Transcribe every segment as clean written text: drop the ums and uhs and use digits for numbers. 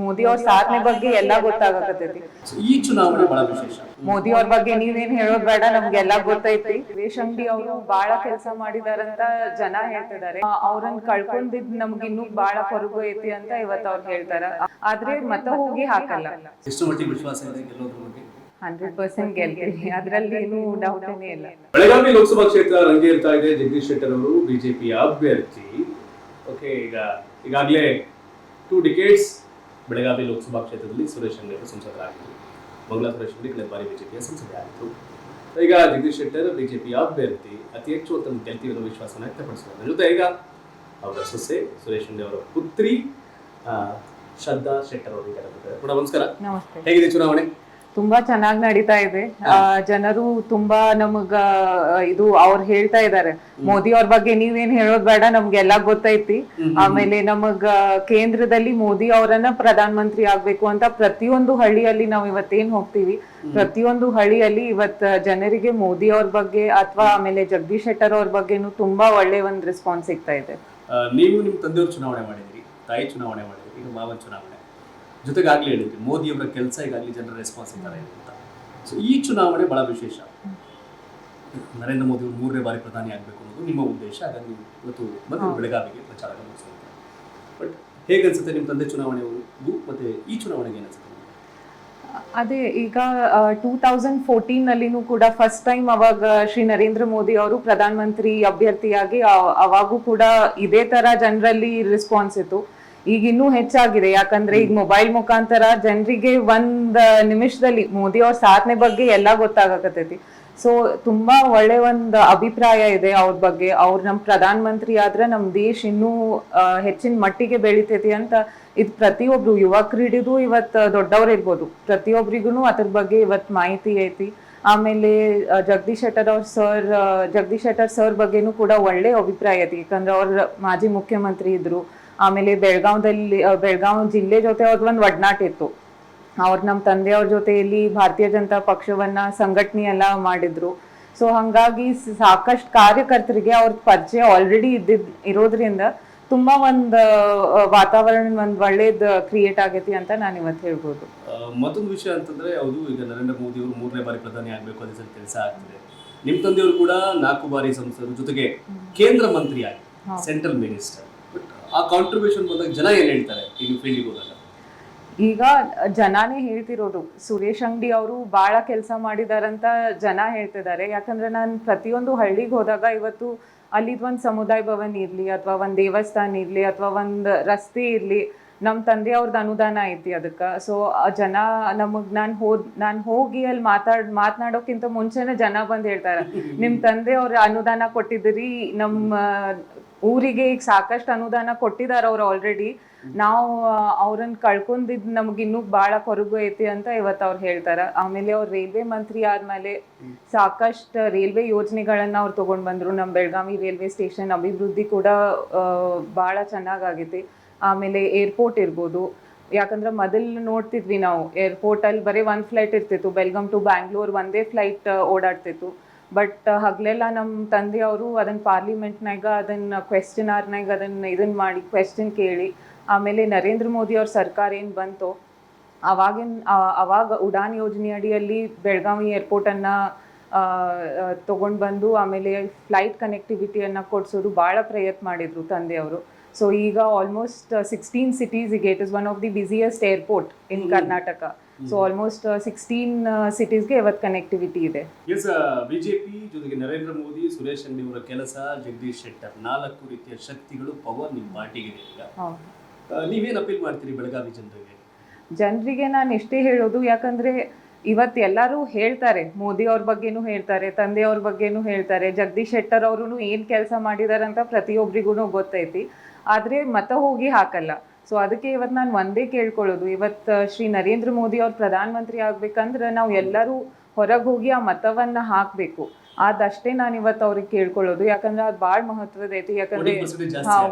ಮೋದಿ ಅವ್ರ ಸಾಧನೆ ಬಗ್ಗೆ ಎಲ್ಲಾ ಗೊತ್ತಾಗಕತ್ತೈತಿ. ಈ ಚುನಾವಣೆ ಬಹಳ ವಿಶೇಷ. ಮೋದಿ ಅವ್ರ ಬಗ್ಗೆ ನೀವೇನ್ ಹೇಳೋದ್ ಬೇಡ, ನಮ್ಗೆಲ್ಲಾ ಗೊತ್ತೈತಿ. ಸುರೇಶ್ ಅಂಗಡಿ ಅವರು ಬಾಳ ಕೆಲಸ ಮಾಡಿದಾರಂತ ಜನ ಹೇಳ್ತಿದ್ದಾರೆ. ಅವ್ರನ್ನ ಕಳ್ಕೊಂಡಿದ್ ನಮ್ಗೆ ಇನ್ನೂ ಬಾಳ ಕೊರಗು ಐತಿ ಅಂತ ಇವತ್ತು ಅವ್ರು ಹೇಳ್ತಾರ. ಆದ್ರೆ ಮತ ಹೋಗಿ ಹಾಕಲ್ಲ. ಎಷ್ಟು ಮಟ್ಟಿಗೆ ವಿಶ್ವಾಸ ಇದೆ ಗೆಲ್ಲೋದ್ರ ಬಗ್ಗೆ? 100% ಗೆಲ್ತೀವಿ, ಅದ್ರಲ್ಲಿ ಏನು ಡೌಟ್ ಏನೇ ಇಲ್ಲ. ಬೆಳಗಾವಿ ಲೋಕಸಭಾ ಕ್ಷೇತ್ರ ರಂಗೇರ್ತಾ ಇದೆ. ಜಗದೀಶ್ ಶೆಟ್ಟರ್ ಅವರು ಬಿಜೆಪಿ ಅಭ್ಯರ್ಥಿ. ಓಕೆ, ಈಗಾಗಲೇ 2 ಡಿಕೇಡ್ಸ್ ಬೆಳಗಾವಿ ಲೋಕಸಭಾ ಕ್ಷೇತ್ರದಲ್ಲಿ ಸುರೇಶ್ ಅಂಗಡಿ ಅವರು ಸಂಸದರಾಗಿದ್ದರು. ಮಂಗಳಾ ಸುರೇಶ್ ಅಂಗಡಿ ಕಳೆದ ಬಾರಿ ಬಿಜೆಪಿಯ ಸಂಸದೆ ಆಗಿದ್ರು. ಈಗ ಜಗದೀಶ್ ಶೆಟ್ಟರ್ ಬಿಜೆಪಿ ಅಭ್ಯರ್ಥಿ, ಅತಿ ಹೆಚ್ಚು ಅಂತ ಗೆಲ್ತೀವಿ ಅನ್ನೋ ವಿಶ್ವಾಸನ ವ್ಯಕ್ತಪಡಿಸಿದ್ದಾರೆ. ಜೊತೆ ಈಗ ಅವರ ಸೊಸೆ ಸುರೇಶ್ ಅಂಗಡಿ ಅವರ ಪುತ್ರಿ ಶ್ರದ್ಧಾ ಶೆಟ್ಟರ್ ಅವರಿಗೆ ಕೂಡ ನಮಸ್ಕಾರ. ನಮಸ್ತೆ. ಹೇಗಿದೆ ಚುನಾವಣೆ? ತುಂಬಾ ಚೆನ್ನಾಗಿ ನಡೀತಾ ಇದೆ. ಜನರು ತುಂಬಾ ನಮಗ ಇದು ಅವ್ರು ಹೇಳ್ತಾ ಇದಾರೆ, ಮೋದಿ ಅವ್ರ ಬಗ್ಗೆ ನೀವೇನ್ ಹೇಳೋದ್ ಬೇಡ, ನಮ್ಗೆಲ್ಲಾ ಗೊತ್ತೈತಿ. ಆಮೇಲೆ ನಮಗ ಕೇಂದ್ರದಲ್ಲಿ ಮೋದಿ ಅವರನ್ನ ಪ್ರಧಾನ ಮಂತ್ರಿ ಆಗ್ಬೇಕು ಅಂತ ಪ್ರತಿಯೊಂದು ಹಳ್ಳಿಯಲ್ಲಿ ನಾವ್ ಇವತ್ತೇನ್ ಹೋಗ್ತೀವಿ, ಪ್ರತಿಯೊಂದು ಹಳ್ಳಿಯಲ್ಲಿ ಇವತ್ ಜನರಿಗೆ ಮೋದಿ ಅವ್ರ ಬಗ್ಗೆ ಅಥವಾ ಆಮೇಲೆ ಜಗದೀಶ್ ಶೆಟ್ಟರ್ ಅವ್ರ ಬಗ್ಗೆನು ತುಂಬಾ ಒಳ್ಳೆ ಒಂದ್ ರೆಸ್ಪಾನ್ಸ್ ಸಿಗ್ತಾ ಇದೆ. ನೀವು ನಿಮ್ ತಂದೆಯವ್ರ ಚುನಾವಣೆ ಮಾಡಿದ್ರಿ, ತಾಯಿ ಚುನಾವಣೆ ಮಾಡಿದ್ರಿ, ಈಗ ಮಾವನ್ ಚುನಾವಣೆ, ಜೊತೆಗಾಗ್ಲೇ ಹೇಳಿದ್ರಿ ಮೋದಿ ಅವರ ಕೆಲಸ ಈಗಾಗಲೇ ಜನರ ರೆಸ್ಪಾನ್ಸ್ ಇದ್ದಾರೆ ಅಂತ. ಸೊ ಈ ಚುನಾವಣೆ ಬಹಳ ವಿಶೇಷ. ನರೇಂದ್ರ ಮೋದಿ ಅವರು 3ನೇ ಬಾರಿ ಪ್ರಧಾನಿ ಆಗಬೇಕು ಅನ್ನೋದು ನಿಮ್ಮ ಉದ್ದೇಶ. ಹಾಗಾಗಿ ಇವತ್ತು ಬಂದು ಬೆಳಗಾವಿಗೆ ಪ್ರಚಾರ ಮುಗಿಸ್ತಾರೆ. ಬಟ್ ಹೇಗನ್ಸುತ್ತೆ ನಿಮ್ಮ ತಂದೆ ಚುನಾವಣೆಗೂ ಮತ್ತೆ ಈ ಚುನಾವಣೆಗೆ ಏನಿಸುತ್ತೆ? ಅದೇ ಈಗ 2014 ನಲ್ಲಿನೂ ಕೂಡ ಫಸ್ಟ್ ಟೈಮ್ ಅವಾಗ ಶ್ರೀ ನರೇಂದ್ರ ಮೋದಿ ಅವರು ಪ್ರಧಾನ ಮಂತ್ರಿ ಅಭ್ಯರ್ಥಿಯಾಗಿ ಅವಾಗೂ ಕೂಡ ಇದೇ ತರ ಜನರಲ್ಲಿ ರೆಸ್ಪಾನ್ಸ್ ಇತ್ತು. ಈಗ ಇನ್ನೂ ಹೆಚ್ಚಾಗಿದೆ, ಯಾಕಂದ್ರೆ ಈಗ ಮೊಬೈಲ್ ಮುಖಾಂತರ ಜನರಿಗೆ ಒಂದ್ ನಿಮಿಷದಲ್ಲಿ ಮೋದಿ ಅವ್ರ ಸಾಧನೆ ಬಗ್ಗೆ ಎಲ್ಲಾ ಗೊತ್ತಾಗಕತ್ತೈತಿ. ಸೊ ತುಂಬಾ ಒಳ್ಳೆ ಒಂದ್ ಅಭಿಪ್ರಾಯ ಇದೆ ಅವ್ರ ಬಗ್ಗೆ. ಅವ್ರು ನಮ್ ಪ್ರಧಾನ ಮಂತ್ರಿ ಆದ್ರೆ ನಮ್ ದೇಶ ಇನ್ನೂ ಹೆಚ್ಚಿನ ಮಟ್ಟಿಗೆ ಬೆಳಿತೈತಿ ಅಂತ ಇದು ಪ್ರತಿಯೊಬ್ರು ಯುವಕರು ಹಿಡಿದು ಇವತ್ ದೊಡ್ಡವ್ರು ಇರ್ಬೋದು, ಪ್ರತಿಯೊಬ್ಬರಿಗೂ ಅದ್ರ ಬಗ್ಗೆ ಇವತ್ ಮಾಹಿತಿ ಐತಿ. ಆಮೇಲೆ ಜಗದೀಶ್ ಶೆಟ್ಟರ್ ಸರ್ ಬಗ್ಗೆನೂ ಕೂಡ ಒಳ್ಳೆ ಅಭಿಪ್ರಾಯ ಐತಿ, ಯಾಕಂದ್ರೆ ಅವ್ರ ಮಾಜಿ ಮುಖ್ಯಮಂತ್ರಿ ಇದ್ರು. ಆಮೇಲೆ ಬೆಳಗಾವ್ ಜಿಲ್ಲೆ ಜೊತೆ ಅವ್ರದ್ದು ಒಂದು ಒಡನಾಟ ಇತ್ತು. ಅವ್ರು ನಮ್ಮ ತಂದೆಯವ್ರ ಜೊತೆಯಲ್ಲಿ ಭಾರತೀಯ ಜನತಾ ಪಕ್ಷವನ್ನ ಸಂಘಟನೆ ಎಲ್ಲ ಮಾಡಿದ್ರು. ಸೊ ಹಂಗಾಗಿ ಸಾಕಷ್ಟು ಕಾರ್ಯಕರ್ತರಿಗೆ ಅವ್ರ ಪರಿಚಯ ಆಲ್ರೆಡಿ ಇರೋದ್ರಿಂದ ತುಂಬಾ ಒಂದು ವಾತಾವರಣ ಒಂದ್ ಒಳ್ಳೇದ್ ಕ್ರಿಯೇಟ್ ಆಗೈತಿ ಅಂತ ನಾನು ಇವತ್ತು ಹೇಳ್ಬೋದು. ಮತ್ತೊಂದು ವಿಷಯ ಅಂತಂದ್ರೆ, ಹೌದು, ಈಗ ನರೇಂದ್ರ ಮೋದಿ ಅವರು 3ನೇ ಬಾರಿ ಪ್ರಧಾನಿ ಆಗ್ಬೇಕು ಅದೇ ಸರಿ ಕೆಲಸ ಆಗ್ತಿದೆ. ನಿಮ್ ತಂದೆಯವರು ಕೂಡ 4 ಬಾರಿ ಸಂಸದರು, ಜೊತೆಗೆ ಕೇಂದ್ರ ಮಂತ್ರಿ ಆಗಿ ಸೆಂಟ್ರಲ್ ಮಿನಿಸ್ಟರ್. ಆ ಕಾಂಟ್ರಿಬ್ಯೂಷನ್ ಬಂದಾಗ ಜನ ಏನ್ ಹೇಳ್ತಾರೆ ಈಗ ಫೀಲ್ಡಿಗೆ ಹೋದಾಗ? ಈಗ ಜನಾನೇ ಹೇಳ್ತಿರೋದು, ಸುರೇಶ್ ಅಂಗಡಿ ಅವರು ಬಹಳ ಕೆಲಸ ಮಾಡಿದಾರಂತ ಜನ ಹೇಳ್ತಿದ್ದಾರೆ. ಯಾಕಂದ್ರೆ ನಾನು ಪ್ರತಿಯೊಂದು ಹಳ್ಳಿಗೆ ಹೋದಾಗ ಇವತ್ತು ಅಲ್ಲಿದ್ ಒಂದ್ ಸಮುದಾಯ ಭವನ್ ಇರ್ಲಿ ಅಥವಾ ಒಂದ್ ದೇವಸ್ಥಾನ ಇರ್ಲಿ ಅಥವಾ ಒಂದ್ ರಸ್ತೆ ಇರ್ಲಿ, ನಮ್ ತಂದೆ ಅವ್ರದ್ದು ಅನುದಾನ ಐತಿ ಅದಕ್ಕ. ಸೊ ಜನ ನಮಗ್ ನಾನ್ ಹೋಗಿ ಅಲ್ಲಿ ಮಾತನಾಡೋಕ್ಕಿಂತ ಮುಂಚೆನೆ ಜನ ಬಂದ್ ಹೇಳ್ತಾರ, ನಿಮ್ ತಂದೆ ಅವ್ರ ಅನುದಾನ ಕೊಟ್ಟಿದ್ದೀರಿ, ನಮ್ಮ ಊರಿಗೆ ಈಗ ಸಾಕಷ್ಟು ಅನುದಾನ ಕೊಟ್ಟಿದಾರ ಅವ್ರು ಆಲ್ರೆಡಿ, ನಾವು ಅವ್ರನ್ನ ಕಳ್ಕೊಂಡಿದ್ ನಮ್ಗೆ ಇನ್ನೂ ಬಾಳ ಕೊರಗು ಐತಿ ಅಂತ ಇವತ್ತು ಅವ್ರು ಹೇಳ್ತಾರ. ಆಮೇಲೆ ಅವ್ರು ರೈಲ್ವೆ ಮಂತ್ರಿ ಆದ್ಮೇಲೆ ಸಾಕಷ್ಟು ರೈಲ್ವೆ ಯೋಜನೆಗಳನ್ನ ಅವ್ರು ತಗೊಂಡ್ ಬಂದ್ರು. ನಮ್ ಬೆಳಗಾವಿ ರೈಲ್ವೆ ಸ್ಟೇಷನ್ ಅಭಿವೃದ್ಧಿ ಕೂಡ ಬಾಳ ಚೆನ್ನಾಗೈತಿ. ಆಮೇಲೆ ಏರ್ಪೋರ್ಟ್ ಇರ್ಬೋದು, ಯಾಕಂದ್ರೆ ಮೊದಲ್ ನೋಡ್ತಿದ್ವಿ ನಾವು ಏರ್ಪೋರ್ಟ್ ಅಲ್ಲಿ ಬರೀ 1 ಫ್ಲೈಟ್ ಇರ್ತಿತ್ತು, ಬೆಲ್ಗಾಂ ಟು ಬ್ಯಾಂಗ್ಳೂರ್ ಒಂದೇ ಫ್ಲೈಟ್ ಓಡಾಡ್ತಿತ್ತು. ಬಟ್ ಹಗ್ಲೆಲ್ಲ ನಮ್ಮ ತಂದೆಯವರು ಅದನ್ನ ಪಾರ್ಲಿಮೆಂಟ್ನಾಗ ಅದನ್ನ ಕ್ವೆಶ್ಚನ್ ಅವರ್ನಾಗ ಇದನ್ನ ಮಾಡಿ ಕ್ವೆಶ್ಚನ್ ಕೇಳಿ, ಆಮೇಲೆ ನರೇಂದ್ರ ಮೋದಿ ಅವ್ರ ಸರ್ಕಾರ ಏನ್ ಬಂತು ಅವಾಗ ಉಡಾನ್ ಯೋಜನೆ ಅಡಿಯಲ್ಲಿ ಬೆಳಗಾವಿ ಏರ್ಪೋರ್ಟ್ ಅನ್ನ ತಗೊಂಡ್ ಬಂದು ಆಮೇಲೆ ಫ್ಲೈಟ್ ಕನೆಕ್ಟಿವಿಟಿಯನ್ನ ಕೊಡ್ಸೋದು ಬಹಳ ಪ್ರಯತ್ನ ಮಾಡಿದ್ರು ತಂದೆಯವರು. ಸೊ ಈಗ ಆಲ್ಮೋಸ್ಟ್ 16 cities ಗೆ it is one of the busiest airport in Karnataka. So almost 16 cities ಗೆ ಇವತ್ತು ಕನೆಕ್ಟಿವಿಟಿ ಇದೆ. ಬಿಜೆಪಿ ಜೊತೆಗೆ ನರೇಂದ್ರ ಮೋದಿ, ಸುರೇಶ್ ಅಂಗಡಿ ಅವರ ಕೆಲಸ, ಜಗದೀಶ್ ಶೆಟ್ಟರ್, 4 ರೀತಿಯ ಶಕ್ತಿಗಳು, ಪವರ್ ನಿಮ್ಮ ಪಾರ್ಟಿಗೆ ಇದೆ. ಈಗ ನೀವೇನ್ ಅಪೀಲ್ ಮಾಡ್ತೀರಿ ಬೆಳಗಾವಿ ಜನರಿಗೆ? ನಾನು ಇಷ್ಟೇ ಹೇಳೋದು, ಯಾಕಂದ್ರೆ ಇವತ್ತು ಎಲ್ಲರೂ ಹೇಳ್ತಾರೆ, ಮೋದಿ ಅವ್ರ ಬಗ್ಗೆನೂ ಹೇಳ್ತಾರೆ, ತಂದೆಯವ್ರ ಬಗ್ಗೆನೂ ಹೇಳ್ತಾರೆ, ಜಗದೀಶ್ ಶೆಟ್ಟರ್ ಅವರು ಏನ್ ಕೆಲಸ ಮಾಡಿದಾರಂತ ಪ್ರತಿಯೊಬ್ಬರಿಗೂ ಗೊತ್ತೈತಿ. ಆದ್ರೆ ಮತ ಹೋಗಿ ಹಾಕಲ್ಲ. ಸೊ ಅದಕ್ಕೆ ಇವತ್ತು ನಾನು ಒಂದೇ ಕೇಳ್ಕೊಳ್ಳೋದು, ಇವತ್ತು ಶ್ರೀ ನರೇಂದ್ರ ಮೋದಿ ಅವ್ರ ಪ್ರಧಾನ ಮಂತ್ರಿ ಆಗ್ಬೇಕಂದ್ರೆ ನಾವು ಎಲ್ಲರೂ ಹೊರಗೆ ಹೋಗಿ ಆ ಮತವನ್ನ ಹಾಕ್ಬೇಕು. ಅದಷ್ಟೇ ನಾನು ಇವತ್ತು ಅವ್ರಿಗೆ ಕೇಳ್ಕೊಳ್ಳೋದು, ಯಾಕಂದ್ರೆ ಅದು ಭಾಳ ಮಹತ್ವದ ಐತಿ. ಯಾಕಂದ್ರೆ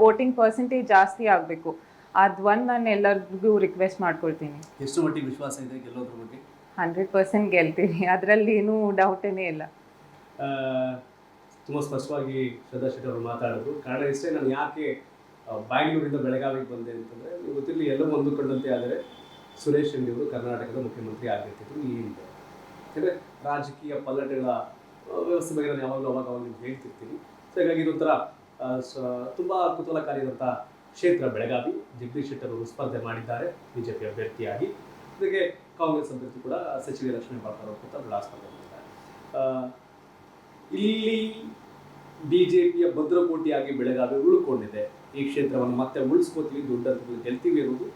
ವೋಟಿಂಗ್ ಪರ್ಸೆಂಟೇಜ್ ಜಾಸ್ತಿ ಆಗ್ಬೇಕು. ಅದೊಂದು ನಾನು ಎಲ್ಲರಿಗೂ ರಿಕ್ವೆಸ್ಟ್ ಮಾಡ್ಕೊಳ್ತೀನಿ. ಎಷ್ಟು ಮಟ್ಟಿಗೆ ವಿಶ್ವಾಸ ಇದೆ ಗೆಲ್ಲೋದ್ರ ಬಗ್ಗೆ? 100% ಗೆಲ್ತೀವಿ, ಅದರಲ್ಲಿ ಏನೂ ಡೌಟೇನೇ ಇಲ್ಲ. ತುಂಬ ಸ್ಪಷ್ಟವಾಗಿ ಶ್ರದ್ಧಾ ಶೆಟ್ಟರ್ ಅವರು ಮಾತಾಡೋದು. ಕಾರಣ ಇಷ್ಟೇ, ನಾನು ಯಾಕೆ ಬ್ಯಾಂಗ್ಳೂರಿಂದ ಬೆಳಗಾವಿಗೆ ಬಂದೆ ಅಂತಂದರೆ ನೀವು ಗೊತ್ತಿರಲಿ ಎಲ್ಲವೂ ಹೊಂದಿಕೊಂಡಂತೆ ಆದರೆ ಸುರೇಶ್ ಅಂಗಡಿ ಅವರು ಕರ್ನಾಟಕದ ಮುಖ್ಯಮಂತ್ರಿ ಆಗಿರ್ತಿದ್ರು ಈ ಹಿಂದೆ. ಯಾಕಂದರೆ ರಾಜಕೀಯ ಪಲ್ಲಟಗಳ ವ್ಯವಸ್ಥೆ ಬಗ್ಗೆ ನಾನು ಯಾವಾಗಲೂ ಅವಾಗ ನಿಮ್ಗೆ ಹೇಳ್ತಿರ್ತೀನಿ. ಸೊ ಹೀಗಾಗಿ ಇದೊಂಥರ ತುಂಬ ಕುತೂಹಲಕಾರಿಯಾದಂಥ ಕ್ಷೇತ್ರ ಬೆಳಗಾವಿ. ಜಗದೀಶ್ ಶೆಟ್ಟರ್ ಅವರು ಸ್ಪರ್ಧೆ ಮಾಡಿದ್ದಾರೆ ಬಿಜೆಪಿ ಅಭ್ಯರ್ಥಿಯಾಗಿ. ಜೊತೆಗೆ ಕಾಂಗ್ರೆಸ್ ಅಭ್ಯರ್ಥಿ ಕೂಡ ಸಚಿವೆ ಲಕ್ಷ್ಮೀ ಪಾಟೀಲ್ ಅವರು ಕೂಡ ಸ್ಪರ್ಧೆ ಮಾಡಿದ್ದಾರೆ. ಇಲ್ಲಿ ಬಿಜೆಪಿಯ ಭದ್ರಕೋಟೆಯಾಗಿ ಬೆಳಗಾವಿ ಉಳ್ಕೊಂಡಿದೆ. ಈ ಕ್ಷೇತ್ರವನ್ನು ಮತ್ತೆ ಉಳಿಸ್ಕೋತೀವಿ, ದೊಡ್ಡ ಗೆಲ್ತೀವಿ ಅನ್ನೋದು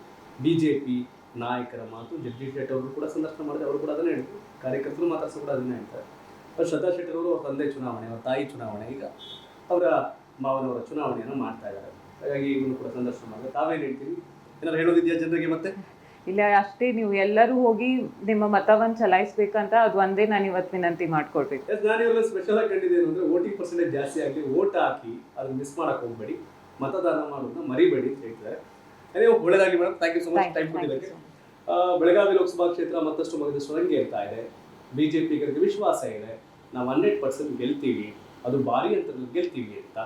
ಬಿಜೆಪಿ ನಾಯಕರ ಮಾತು. ಜಗದೀಶ್ ಶೆಟ್ಟರ್ ಅವರು ಕೂಡ ಸಂದರ್ಶನ ಮಾಡಿದ್ರೆ ಅವರು ಕೂಡ ಅದನ್ನೇ ಹೇಳಿದ್ರು, ಕಾರ್ಯಕರ್ತರು ಮಾತಾಡ್ಸೋ ಕೂಡ ಅದನ್ನೇ ಹೇಳ್ತಾರೆ. ಶ್ರದ್ಧಾ ಶೆಟ್ಟರ್ ಅವರು ಅವ್ರ ತಂದೆ ಚುನಾವಣೆ, ಅವ್ರ ತಾಯಿ ಚುನಾವಣೆ, ಈಗ ಅವರ ಮಾವನವರ ಚುನಾವಣೆಯನ್ನು ಮಾಡ್ತಾ ಇದ್ದಾರೆ. ಹಾಗಾಗಿ ಇವನು ಕೂಡ ಸಂದರ್ಶನ ಮಾಡಿದ್ರೆ ತಾವೇನು ಹೇಳ್ತೀವಿ, ಏನಾದ್ರು ಹೇಳೋದಿದೆಯಾ ಜನರಿಗೆ? ಮತ್ತೆ ಇಲ್ಲ, ಅಷ್ಟೇ, ನೀವು ಎಲ್ಲರೂ ಹೋಗಿ ನಿಮ್ಮ ಮತವನ್ನು ಚಲಾಯಿಸ್ಬೇಕಂತ ಅದು ಒಂದೇ ನಾನು ಇವತ್ತು ವಿನಂತಿ ಮಾಡ್ಕೊಳ್ಬೇಕು. ನಾನು ಇವೆಲ್ಲ ಸ್ಪೆಷಲ್ ಆಗಿ ಕಂಡಿದ್ದೇನೆ ಅಂದರೆ ವೋಟಿಂಗ್ ಪರ್ಸೆಂಟೇಜ್ ಜಾಸ್ತಿ ಆಗಲಿ, ವೋಟ್ ಹಾಕಿ ಅದನ್ನ ಮಿಸ್ ಮಾಡಕ್ಕೆ ಹೋಗ್ಬೇಡಿ, ಮತದಾನ ಮಾಡೋದನ್ನ ಮರಿಬೇಡಿ ಅಂತ ಹೇಳ್ತಾರೆ. ಅದೇ ಒಳ್ಳೆದಾಗಿ madam, thank you so much time ಕೊಟ್ಟಿದ್ದಕ್ಕೆ. ಬೆಳಗಾವಿ ಲೋಕಸಭಾ ಕ್ಷೇತ್ರ ಮತ್ತಷ್ಟು ಮಗದಷ್ಟು ರಂಗೆ ಇರ್ತಾ ಇದೆ. ಬಿಜೆಪಿಗರಿಗೆ ವಿಶ್ವಾಸ ಇದೆ, ನಾವು 100% ಗೆಲ್ತೀವಿ, ಅದು ಭಾರಿ ಅಂತರದಲ್ಲಿ ಗೆಲ್ತೀವಿ ಅಂತ.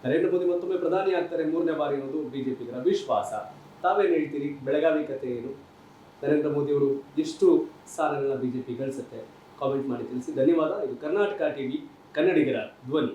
ನರೇಂದ್ರ ಮೋದಿ ಮತ್ತೊಮ್ಮೆ ಪ್ರಧಾನಿ ಆಗ್ತಾರೆ 3ನೇ ಬಾರಿ ಅನ್ನೋದು ಬಿಜೆಪಿಗರ ವಿಶ್ವಾಸ. ತಾವೇನು ಹೇಳ್ತೀರಿ? ಬೆಳಗಾವಿ ಕಥೆ ಏನು? ನರೇಂದ್ರ ಮೋದಿ ಅವರು ಎಷ್ಟು ಸ್ಥಾನಗಳನ್ನ ಬಿಜೆಪಿ ಗಳಿಸುತ್ತೆ? ಕಾಮೆಂಟ್ ಮಾಡಿ ತಿಳಿಸಿ. ಧನ್ಯವಾದ. ಇದು ಕರ್ನಾಟಕ ಟಿವಿ, ಕನ್ನಡಿಗರ ಧ್ವನಿ.